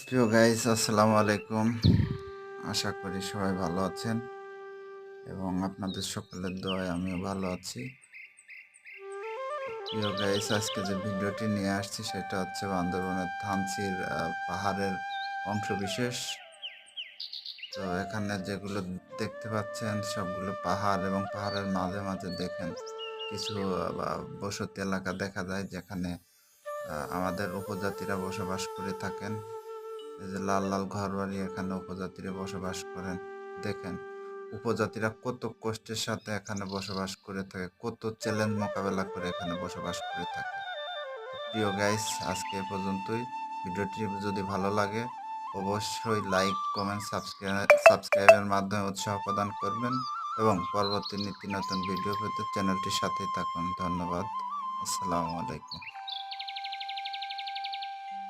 প্রিয় গাইস, আসসালামু আলাইকুম। আশা করি সবাই ভালো আছেন এবং আপনাদের সকলের দোয়ায় আমিও ভালো আছি। প্রিয় গাইস, আজকে যে ভিডিওটি নিয়ে আসছি সেটা হচ্ছে বান্দরবনের থানচির পাহাড়ের অংশবিশেষ। তো এখানে যেগুলো দেখতে পাচ্ছেন সবগুলো পাহাড় এবং পাহাড়ের মাঝে মাঝে দেখেন কিছু বসতি এলাকা দেখা যায়, যেখানে আমাদের উপজাতিরা বসবাস করে থাকেন। এই যে লাল লাল ঘরবাড়ি, এখানে উপজাতিরা বসবাস করেন। দেখেন উপজাতিরা কত কষ্টের সাথে এখানে বসবাস করে থাকে, কত চ্যালেঞ্জ মোকাবেলা করে এখানে বসবাস করে থাকে। প্রিয় গাইস, আজকে এ পর্যন্তই। ভিডিওটি যদি ভালো লাগে অবশ্যই লাইক, কমেন্ট, সাবস্ক্রাইবের মাধ্যমে উৎসাহ প্রদান করবেন এবং পরবর্তী নিত্য নতুন ভিডিও পেতে চ্যানেলটির সাথেই থাকুন। ধন্যবাদ। আসসালামু আলাইকুম।